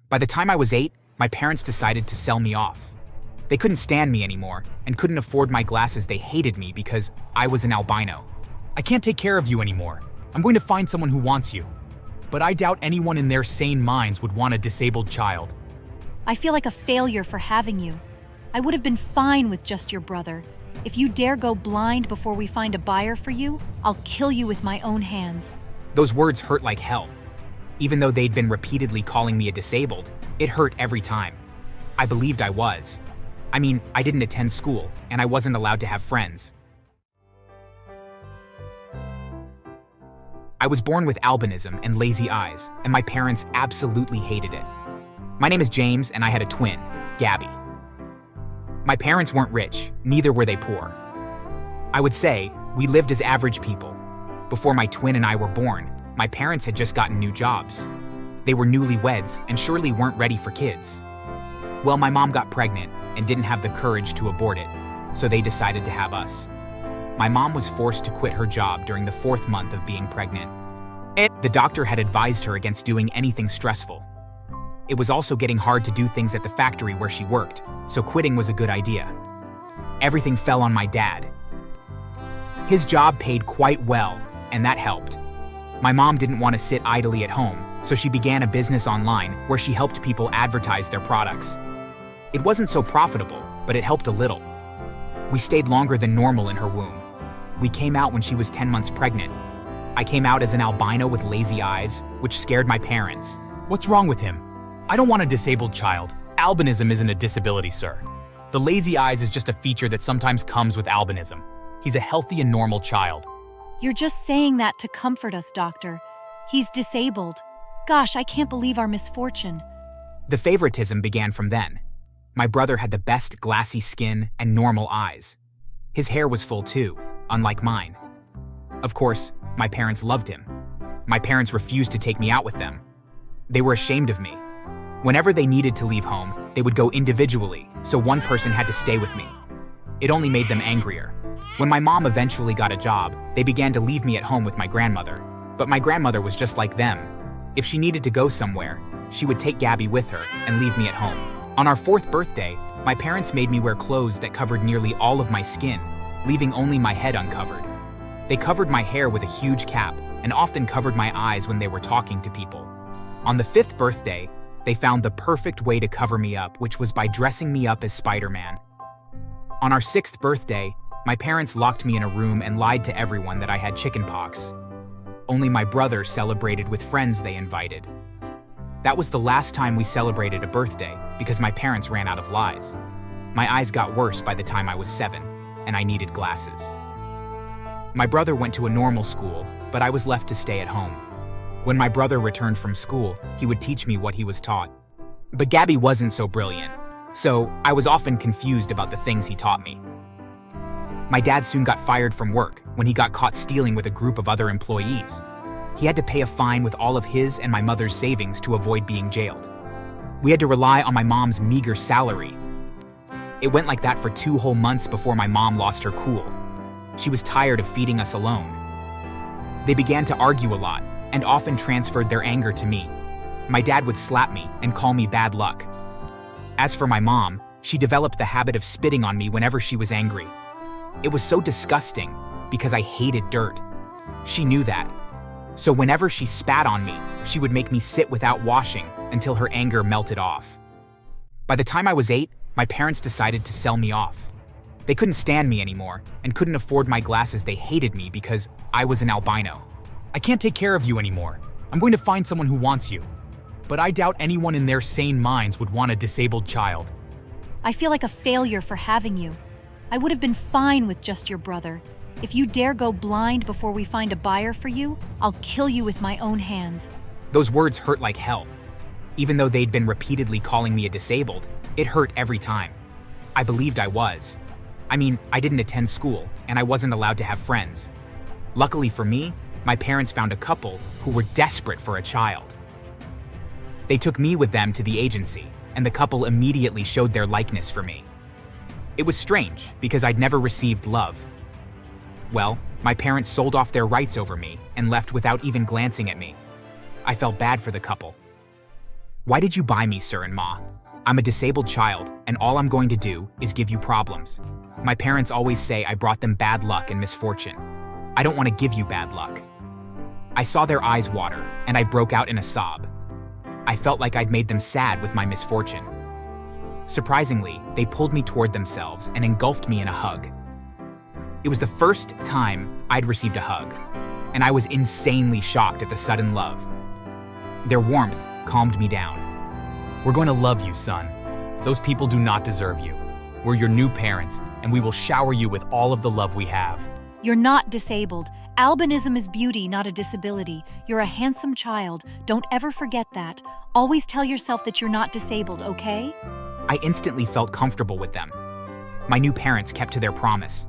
By the time I was 8, my parents decided to sell me off. They couldn't stand me anymore and couldn't afford my glasses. They hated me because I was an albino. I can't take care of you anymore. I'm going to find someone who wants you. But I doubt anyone in their sane minds would want a disabled child. I feel like a failure for having you. I would have been fine with just your brother. If you dare go blind before we find a buyer for you, I'll kill you with my own hands. Those words hurt like hell. Even though they'd been repeatedly calling me a disabled, it hurt every time. I believed I was. I mean, I didn't attend school, and I wasn't allowed to have friends. I was born with albinism and lazy eyes, and my parents absolutely hated it. My name is James, and I had a twin, Gabby. My parents weren't rich, neither were they poor. I would say we lived as average people. Before my twin and I were born, my parents had just gotten new jobs. They were newlyweds and surely weren't ready for kids. Well, my mom got pregnant and didn't have the courage to abort it, so they decided to have us. My mom was forced to quit her job during the 4th month of being pregnant. The doctor had advised her against doing anything stressful. It was also getting hard to do things at the factory where she worked, so quitting was a good idea. Everything fell on my dad. His job paid quite well, and that helped. My mom didn't want to sit idly at home, so she began a business online where she helped people advertise their products. It wasn't so profitable, but it helped a little. We stayed longer than normal in her womb. We came out when she was 10 months pregnant. I came out as an albino with lazy eyes, which scared my parents. What's wrong with him? I don't want a disabled child. Albinism isn't a disability, sir. The lazy eyes is just a feature that sometimes comes with albinism. He's a healthy and normal child. You're just saying that to comfort us, doctor. He's disabled. Gosh, I can't believe our misfortune. The favoritism began from then. My brother had the best glassy skin and normal eyes. His hair was full too, unlike mine. Of course, my parents loved him. My parents refused to take me out with them. They were ashamed of me. Whenever they needed to leave home, they would go individually, so one person had to stay with me. It only made them angrier. When my mom eventually got a job, they began to leave me at home with my grandmother. But my grandmother was just like them. If she needed to go somewhere, she would take Gabby with her and leave me at home. On our 4th birthday, my parents made me wear clothes that covered nearly all of my skin, leaving only my head uncovered. They covered my hair with a huge cap and often covered my eyes when they were talking to people. On the 5th birthday, they found the perfect way to cover me up, which was by dressing me up as Spider-Man. On our 6th birthday, my parents locked me in a room and lied to everyone that I had chickenpox. Only my brother celebrated with friends they invited. That was the last time we celebrated a birthday because my parents ran out of lies. My eyes got worse by the time I was 7, and I needed glasses. My brother went to a normal school, but I was left to stay at home. When my brother returned from school, he would teach me what he was taught. But Gabby wasn't so brilliant, so I was often confused about the things he taught me. My dad soon got fired from work when he got caught stealing with a group of other employees. He had to pay a fine with all of his and my mother's savings to avoid being jailed. We had to rely on my mom's meager salary. It went like that for 2 whole months before my mom lost her cool. She was tired of feeding us alone. They began to argue a lot and often transferred their anger to me. My dad would slap me and call me bad luck. As for my mom, she developed the habit of spitting on me whenever she was angry. It was so disgusting because I hated dirt. She knew that. So whenever she spat on me, she would make me sit without washing until her anger melted off. By the time I was 8, my parents decided to sell me off. They couldn't stand me anymore and couldn't afford my glasses. They hated me because I was an albino. I can't take care of you anymore. I'm going to find someone who wants you. But I doubt anyone in their sane minds would want a disabled child. I feel like a failure for having you. I would have been fine with just your brother. If you dare go blind before we find a buyer for you, I'll kill you with my own hands. Those words hurt like hell. Even though they'd been repeatedly calling me a disabled, it hurt every time. I believed I was. I mean, I didn't attend school, and I wasn't allowed to have friends. Luckily for me, my parents found a couple who were desperate for a child. They took me with them to the agency, and the couple immediately showed their likeness for me. It was strange, because I'd never received love. Well, my parents sold off their rights over me and left without even glancing at me. I felt bad for the couple. Why did you buy me, sir and ma? I'm a disabled child, and all I'm going to do is give you problems. My parents always say I brought them bad luck and misfortune. I don't want to give you bad luck. I saw their eyes water, and I broke out in a sob. I felt like I'd made them sad with my misfortune. Surprisingly, they pulled me toward themselves and engulfed me in a hug. It was the first time I'd received a hug, and I was insanely shocked at the sudden love. Their warmth calmed me down. We're going to love you, son. Those people do not deserve you. We're your new parents, and we will shower you with all of the love we have. You're not disabled. Albinism is beauty, not a disability. You're a handsome child. Don't ever forget that. Always tell yourself that you're not disabled, okay? I instantly felt comfortable with them. My new parents kept to their promise.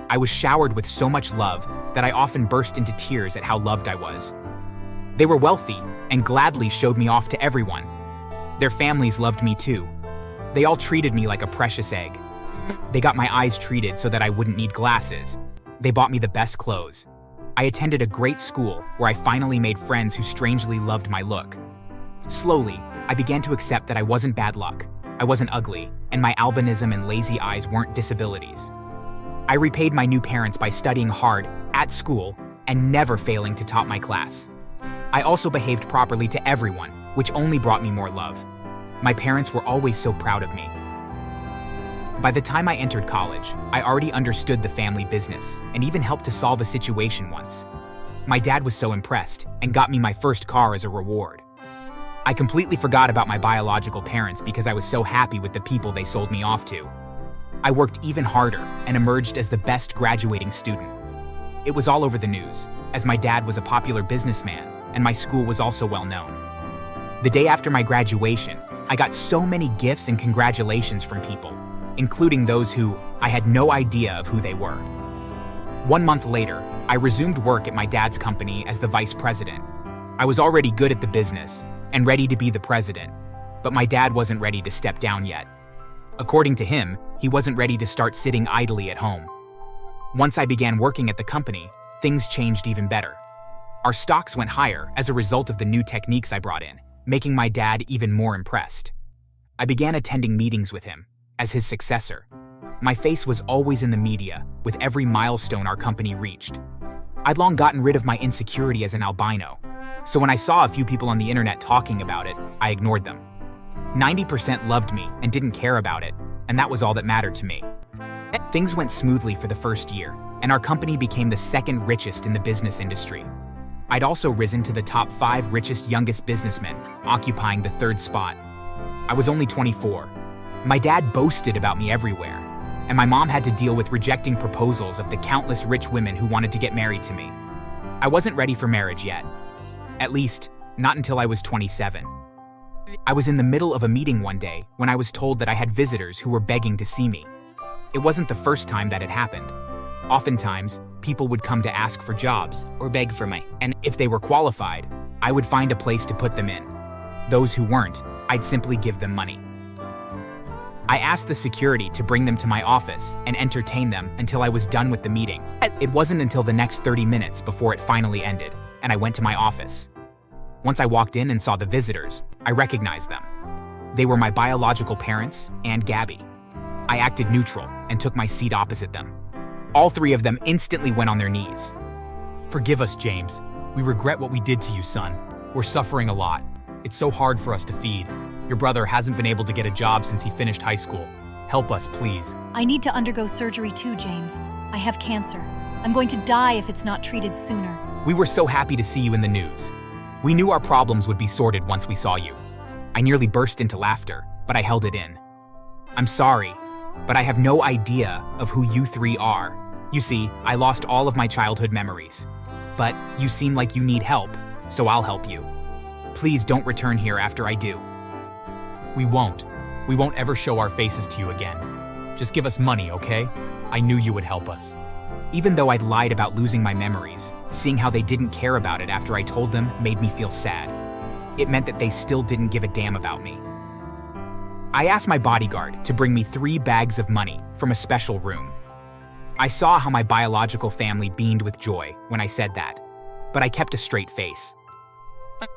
I was showered with so much love that I often burst into tears at how loved I was. They were wealthy and gladly showed me off to everyone. Their families loved me too. They all treated me like a precious egg. They got my eyes treated so that I wouldn't need glasses. They bought me the best clothes. I attended a great school where I finally made friends who strangely loved my look. Slowly, I began to accept that I wasn't bad luck, I wasn't ugly, and my albinism and lazy eyes weren't disabilities. I repaid my new parents by studying hard at school and never failing to top my class. I also behaved properly to everyone, which only brought me more love. My parents were always so proud of me. By the time I entered college, I already understood the family business and even helped to solve a situation once. My dad was so impressed and got me my first car as a reward. I completely forgot about my biological parents because I was so happy with the people they sold me off to. I worked even harder and emerged as the best graduating student. It was all over the news, as my dad was a popular businessman and my school was also well known. The day after my graduation, I got so many gifts and congratulations from people, including those who I had no idea of who they were. 1 month later, I resumed work at my dad's company as the vice president. I was already good at the business and ready to be the president, but my dad wasn't ready to step down yet. According to him, he wasn't ready to start sitting idly at home. Once I began working at the company, things changed even better. Our stocks went higher as a result of the new techniques I brought in, making my dad even more impressed. I began attending meetings with him as his successor. My face was always in the media with every milestone our company reached. I'd long gotten rid of my insecurity as an albino, so when I saw a few people on the internet talking about it, I ignored them. 90% loved me and didn't care about it, and that was all that mattered to me. Things went smoothly for the first year, and our company became the second richest in the business industry. I'd also risen to the top 5 richest youngest businessmen, occupying the 3rd spot. I was only 24. My dad boasted about me everywhere, and my mom had to deal with rejecting proposals of the countless rich women who wanted to get married to me. I wasn't ready for marriage yet. At least, not until I was 27. I was in the middle of a meeting one day when I was told that I had visitors who were begging to see me. It wasn't the first time that had happened. Oftentimes, people would come to ask for jobs or beg for me, and if they were qualified, I would find a place to put them in. Those who weren't, I'd simply give them money. I asked the security to bring them to my office and entertain them until I was done with the meeting. It wasn't until the next 30 minutes before it finally ended, and I went to my office. Once I walked in and saw the visitors, I recognized them. They were my biological parents and Gabby. I acted neutral and took my seat opposite them. All 3 of them instantly went on their knees. Forgive us, James. We regret what we did to you, son. We're suffering a lot. It's so hard for us to feed. Your brother hasn't been able to get a job since he finished high school. Help us, please. I need to undergo surgery too, James. I have cancer. I'm going to die if it's not treated sooner. We were so happy to see you in the news. We knew our problems would be sorted once we saw you. I nearly burst into laughter, but I held it in. I'm sorry, but I have no idea of who you 3 are. You see, I lost all of my childhood memories. But you seem like you need help, so I'll help you. Please don't return here after I do. We won't. We won't ever show our faces to you again. Just give us money, okay? I knew you would help us. Even though I'd lied about losing my memories, seeing how they didn't care about it after I told them made me feel sad. It meant that they still didn't give a damn about me. I asked my bodyguard to bring me 3 bags of money from a special room. I saw how my biological family beamed with joy when I said that, but I kept a straight face.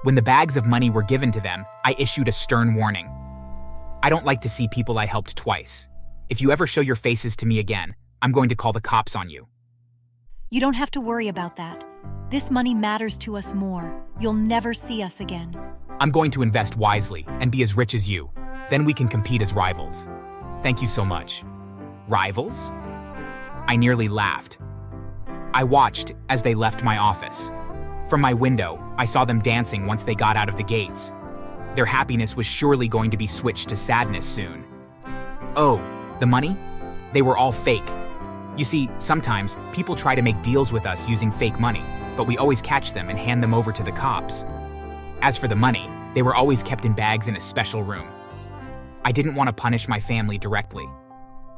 When the bags of money were given to them, I issued a stern warning. I don't like to see people I helped twice. If you ever show your faces to me again, I'm going to call the cops on you. You don't have to worry about that. This money matters to us more. You'll never see us again. I'm going to invest wisely and be as rich as you. Then we can compete as rivals. Thank you so much. Rivals? I nearly laughed. I watched as they left my office. From my window, I saw them dancing once they got out of the gates. Their happiness was surely going to be switched to sadness soon. Oh, the money? They were all fake. You see, sometimes people try to make deals with us using fake money, but we always catch them and hand them over to the cops. As for the money, they were always kept in bags in a special room. I didn't want to punish my family directly.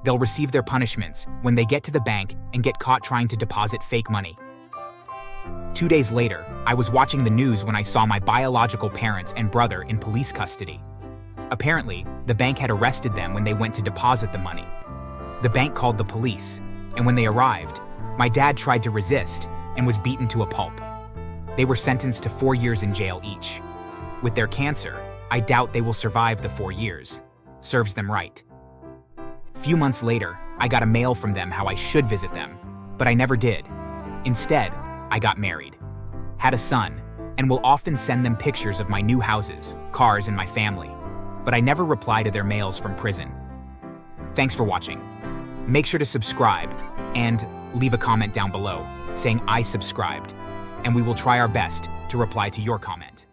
They'll receive their punishments when they get to the bank and get caught trying to deposit fake money. 2 days later, I was watching the news when I saw my biological parents and brother in police custody. Apparently, the bank had arrested them when they went to deposit the money. The bank called the police, and when they arrived, my dad tried to resist and was beaten to a pulp. They were sentenced to 4 years in jail each. With their cancer, I doubt they will survive the 4 years. Serves them right. Few months later, I got a mail from them how I should visit them, but I never did. Instead, I got married, had a son, and will often send them pictures of my new houses, cars, and my family, but I never reply to their mails from prison. Thanks for watching. Make sure to subscribe and leave a comment down below saying I subscribed, and we will try our best to reply to your comment.